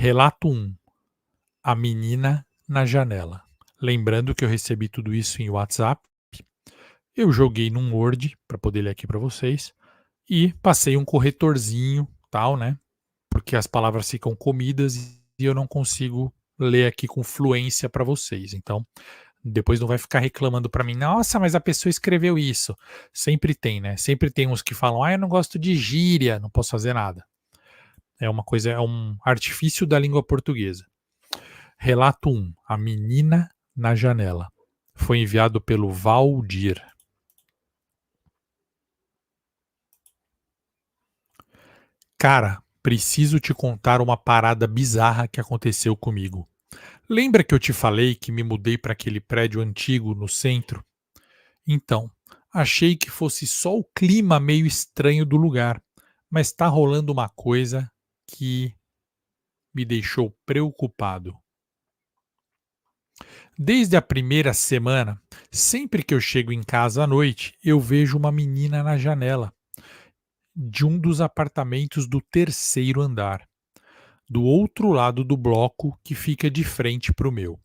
Relato um: A menina na janela. Lembrando que eu recebi tudo isso em WhatsApp, eu joguei num Word para poder ler aqui para vocês e passei um corretorzinho, tal, né? Porque as palavras ficam comidas e eu não consigo ler aqui com fluência para vocês. Então, depois não vai ficar reclamando para mim: "Nossa, mas a pessoa escreveu isso". Sempre tem, né? Sempre tem uns que falam: "Ah, eu não gosto de gíria, não posso fazer nada". É uma coisa, é um artifício da língua portuguesa. Relato um: A menina na janela. Foi enviado pelo Valdir. Cara, preciso te contar uma parada bizarra que aconteceu comigo. Lembra que eu te falei que me mudei para aquele prédio antigo no centro? Então, achei que fosse só o clima meio estranho do lugar, mas tá rolando uma coisa que me deixou preocupado. Desde a primeira semana, sempre que eu chego em casa à noite, eu vejo uma menina na janela de um dos apartamentos do terceiro andar, do outro lado do bloco que fica de frente para o meu.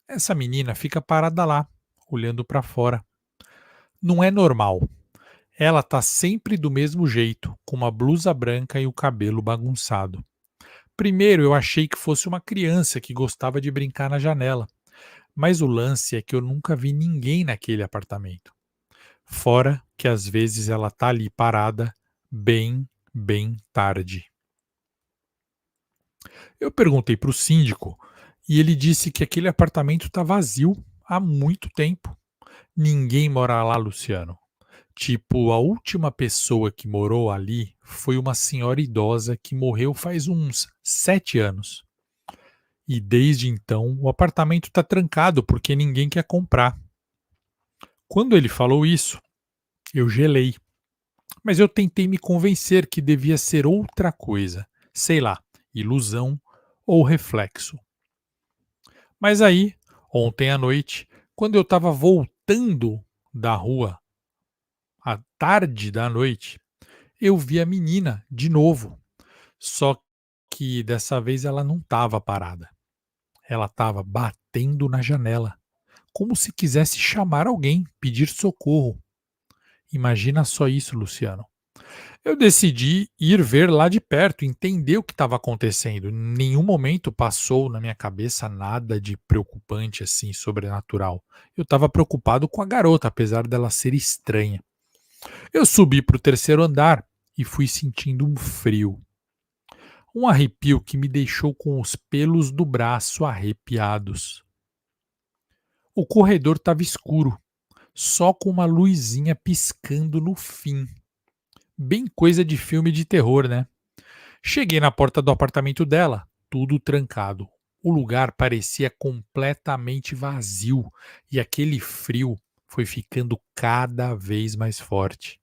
Essa menina fica parada lá, olhando para fora. Não é normal. Ela tá sempre do mesmo jeito, com uma blusa branca e o cabelo bagunçado. Primeiro eu achei que fosse uma criança que gostava de brincar na janela, mas o lance é que eu nunca vi ninguém naquele apartamento. Fora que às vezes ela tá ali parada bem tarde. Eu perguntei para o síndico e ele disse que aquele apartamento está vazio há muito tempo. Ninguém mora lá, Luciano. Tipo, a última pessoa que morou ali foi uma senhora idosa que morreu faz uns 7 anos. E desde então o apartamento está trancado porque ninguém quer comprar. Quando ele falou isso, eu gelei. Mas eu tentei me convencer que devia ser outra coisa. Sei lá, ilusão ou reflexo. Mas aí, ontem à noite, quando eu estava voltando da rua, à tarde da noite, eu vi a menina de novo. Só que dessa vez ela não estava parada. Ela estava batendo na janela, como se quisesse chamar alguém, pedir socorro. Imagina só isso, Luciano. Eu decidi ir ver lá de perto, entender o que estava acontecendo. Em nenhum momento passou na minha cabeça nada de preocupante assim, sobrenatural. Eu estava preocupado com a garota, apesar dela ser estranha. Eu subi para o terceiro andar e fui sentindo um frio. Um arrepio que me deixou com os pelos do braço arrepiados. O corredor estava escuro, só com uma luzinha piscando no fim. Bem coisa de filme de terror, né? Cheguei na porta do apartamento dela, tudo trancado. O lugar parecia completamente vazio e aquele frio foi ficando cada vez mais forte.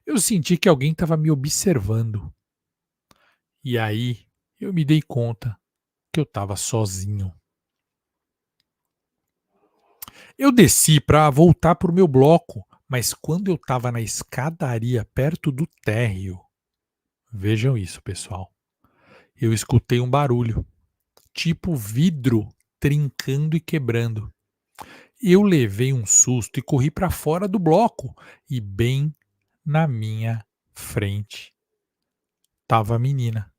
Eu senti que alguém estava me observando. E aí eu me dei conta que eu estava sozinho. Eu desci para voltar para o meu bloco, mas quando eu estava na escadaria perto do térreo, vejam isso, pessoal, eu escutei um barulho, tipo vidro trincando e quebrando. Eu levei um susto e corri para fora do bloco, e bem na minha frente estava a menina,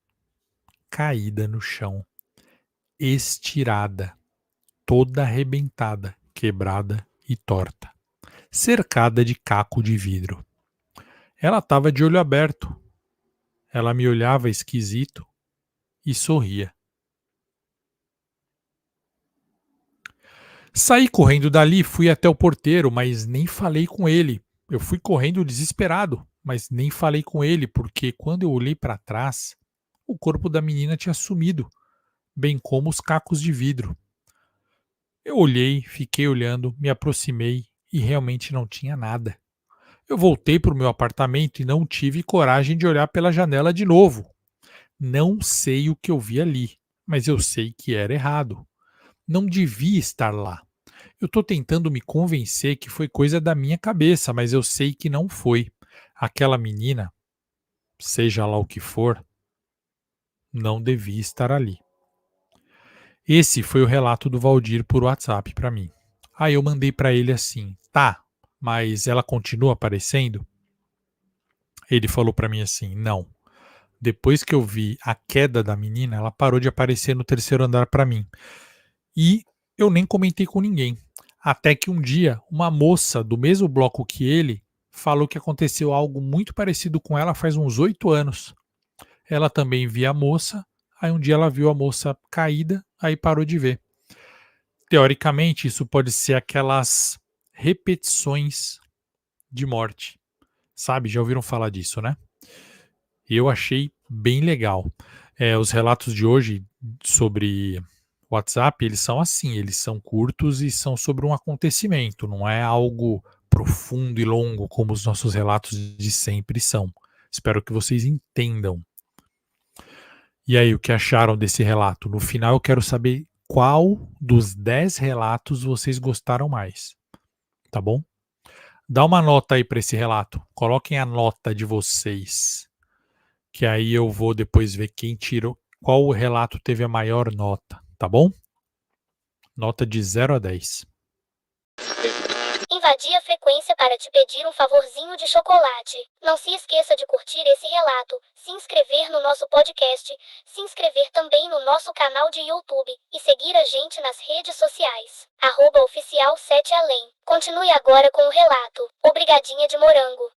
caída no chão, estirada, toda arrebentada, quebrada e torta, cercada de caco de vidro. Ela estava de olho aberto. Ela me olhava esquisito e sorria. Saí correndo dali, fui até o porteiro, mas nem falei com ele. Eu fui correndo desesperado, mas nem falei com ele, porque quando eu olhei para trás, o corpo da menina tinha sumido, bem como os cacos de vidro. Eu olhei, fiquei olhando, me aproximei e realmente não tinha nada. Eu voltei para o meu apartamento e não tive coragem de olhar pela janela de novo. Não sei o que eu vi ali, mas eu sei que era errado. Não devia estar lá. Eu estou tentando me convencer que foi coisa da minha cabeça, mas eu sei que não foi. Aquela menina, seja lá o que for, não devia estar ali. Esse foi o relato do Valdir por WhatsApp para mim. Aí eu mandei para ele assim: "Tá, mas ela continua aparecendo?" Ele falou para mim assim: "Não. Depois que eu vi a queda da menina, ela parou de aparecer no terceiro andar para mim. E eu nem comentei com ninguém. Até que um dia, uma moça do mesmo bloco que ele falou que aconteceu algo muito parecido com ela faz uns 8 anos. Ela também via a moça, aí um dia ela viu a moça caída, aí parou de ver. Teoricamente, isso pode ser aquelas repetições de morte, sabe? Já ouviram falar disso, né? Eu achei bem legal. Os relatos de hoje sobre WhatsApp, eles são assim, eles são curtos e são sobre um acontecimento, não é algo profundo e longo como os nossos relatos de sempre são. Espero que vocês entendam. E aí, o que acharam desse relato? No final, eu quero saber qual dos 10 relatos vocês gostaram mais, tá bom? Dá uma nota aí para esse relato. Coloquem a nota de vocês, que aí eu vou depois ver quem tirou, qual relato teve a maior nota, tá bom? Nota de 0 a 10. Invadi a frequência para te pedir um favorzinho de chocolate. Não se esqueça de curtir esse relato, se inscrever no nosso podcast, se inscrever também no nosso canal de YouTube e seguir a gente nas redes sociais. @oficial 7além. Continue agora com o relato. Obrigadinha de morango.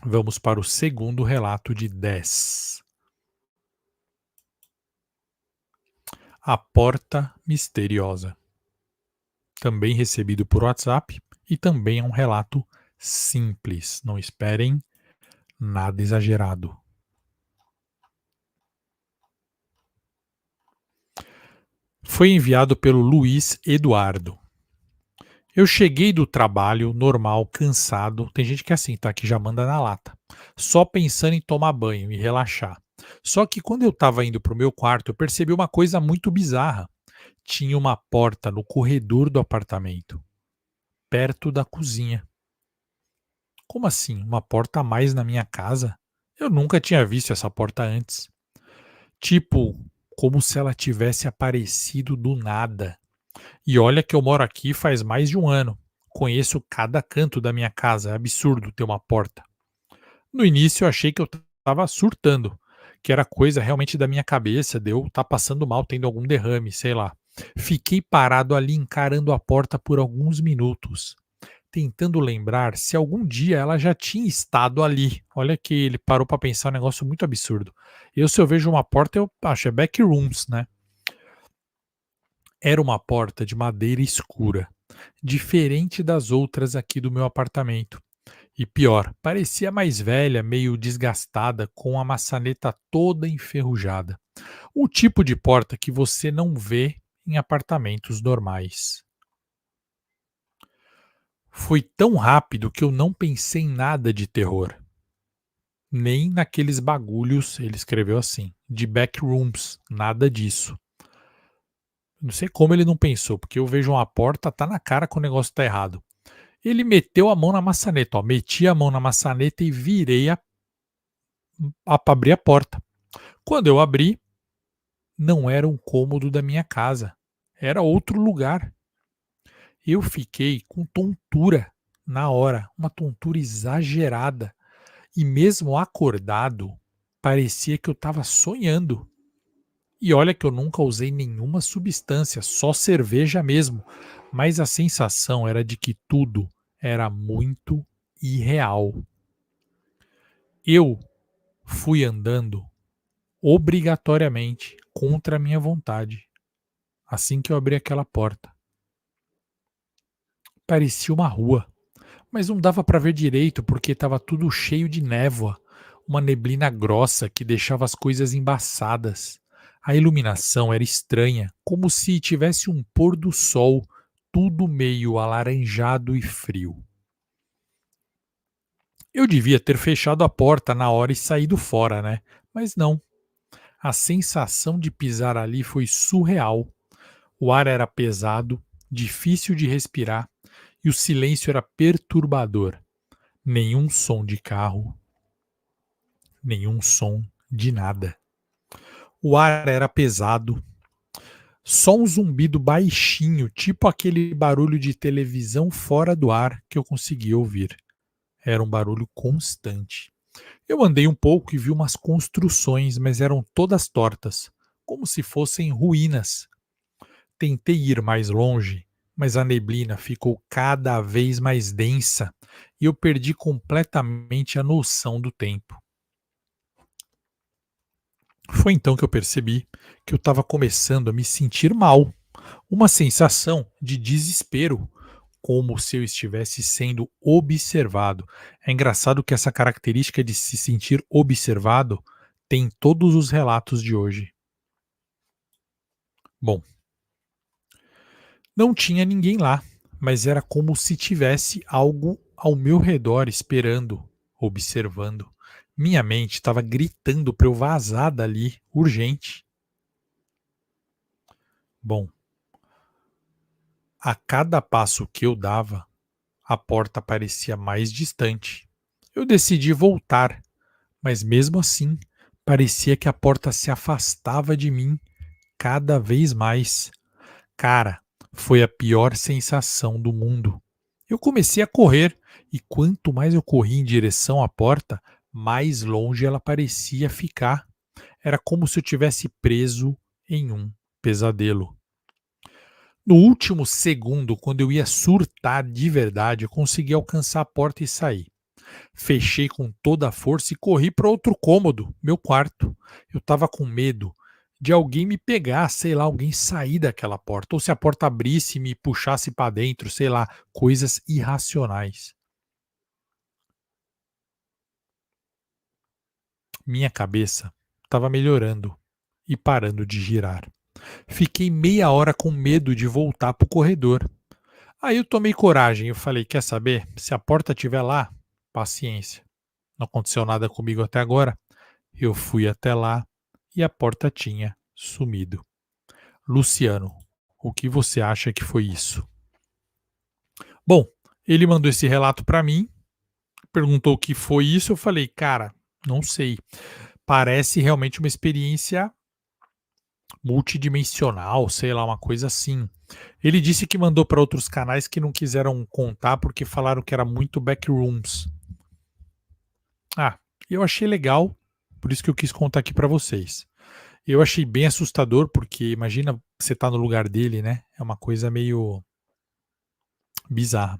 Vamos para o segundo relato de 10. A Porta Misteriosa. Também recebido por WhatsApp e também é um relato simples. Não esperem nada exagerado. Foi enviado pelo Luiz Eduardo. Eu cheguei do trabalho normal, cansado. Tem gente que é assim, tá? Que já manda na lata. Só pensando em tomar banho e relaxar. Só que quando eu estava indo para o meu quarto, eu percebi uma coisa muito bizarra. Tinha uma porta no corredor do apartamento, perto da cozinha. Como assim? Uma porta a mais na minha casa? Eu nunca tinha visto essa porta antes. Tipo, como se ela tivesse aparecido do nada. E olha que eu moro aqui faz mais de um ano. Conheço cada canto da minha casa. É absurdo ter uma porta. No início eu achei que eu estava surtando, que era coisa realmente da minha cabeça, de eu estar passando mal, tendo algum derrame, sei lá. Fiquei parado ali encarando a porta por alguns minutos, tentando lembrar se algum dia ela já tinha estado ali. Olha que ele parou para pensar um negócio muito absurdo. Se eu vejo uma porta, eu acho, é backrooms, né? Era uma porta de madeira escura, diferente das outras aqui do meu apartamento. E pior, parecia mais velha, meio desgastada, com a maçaneta toda enferrujada. O tipo de porta que você não vê em apartamentos normais. Foi tão rápido que eu não pensei em nada de terror. Nem naqueles bagulhos, ele escreveu assim, de backrooms, nada disso. Não sei como ele não pensou, porque eu vejo uma porta, tá na cara que o negócio tá errado. Ele meteu a mão na maçaneta, ó, meti a mão na maçaneta e virei pra abrir a porta. Quando eu abri, não era um cômodo da minha casa, era outro lugar. Eu fiquei com tontura na hora, uma tontura exagerada. E mesmo acordado, parecia que eu estava sonhando. E olha que eu nunca usei nenhuma substância, só cerveja mesmo. Mas a sensação era de que tudo era muito irreal. Eu fui andando obrigatoriamente contra a minha vontade assim que eu abri aquela porta. Parecia uma rua, mas não dava para ver direito porque estava tudo cheio de névoa, uma neblina grossa que deixava as coisas embaçadas. A iluminação era estranha, como se tivesse um pôr do sol, tudo meio alaranjado e frio. Eu devia ter fechado a porta na hora e saído fora, né? Mas não. A sensação de pisar ali foi surreal. O ar era pesado, difícil de respirar e o silêncio era perturbador. Nenhum som de carro, nenhum som De nada. O ar era pesado, só um zumbido baixinho, tipo aquele barulho de televisão fora do ar que eu conseguia ouvir. Era um barulho constante. Eu andei um pouco e vi umas construções, mas eram todas tortas, como se fossem ruínas. Tentei ir mais longe, mas a neblina ficou cada vez mais densa e eu perdi completamente a noção do tempo. Foi então que eu percebi que eu estava começando a me sentir mal, uma sensação de desespero, como se eu estivesse sendo observado. É engraçado que essa característica de se sentir observado tem em todos os relatos de hoje. Bom, não tinha ninguém lá, mas era como se tivesse algo ao meu redor esperando, observando. Minha mente estava gritando para eu vazar dali, urgente. Bom, a cada passo que eu dava, a porta parecia mais distante. Eu decidi voltar, mas mesmo assim, parecia que a porta se afastava de mim cada vez mais. Cara, foi a pior sensação do mundo. Eu comecei a correr e quanto mais eu corria em direção à porta, mais longe ela parecia ficar. Era como se eu tivesse preso em um pesadelo. No último segundo, quando eu ia surtar de verdade, eu consegui alcançar a porta e sair. Fechei com toda a força e corri para outro cômodo, meu quarto. Eu estava com medo de alguém me pegar, sei lá, alguém sair daquela porta, ou se a porta abrisse e me puxasse para dentro, sei lá, coisas irracionais. Minha cabeça estava melhorando e parando de girar. Fiquei meia hora com medo de voltar para o corredor. Aí eu tomei coragem, eu falei, quer saber? Se a porta estiver lá, paciência. Não aconteceu nada comigo até agora. Eu fui até lá e a porta tinha sumido. Luciano, o que você acha que foi isso? Bom, ele mandou esse relato para mim, perguntou o que foi isso, eu falei, cara, não sei. Parece realmente uma experiência multidimensional, sei lá, uma coisa assim. Ele disse que mandou para outros canais que não quiseram contar porque falaram que era muito backrooms. Ah, eu achei legal, por isso que eu quis contar aqui para vocês. Eu achei bem assustador, porque imagina você tá no lugar dele, né? É uma coisa meio bizarra.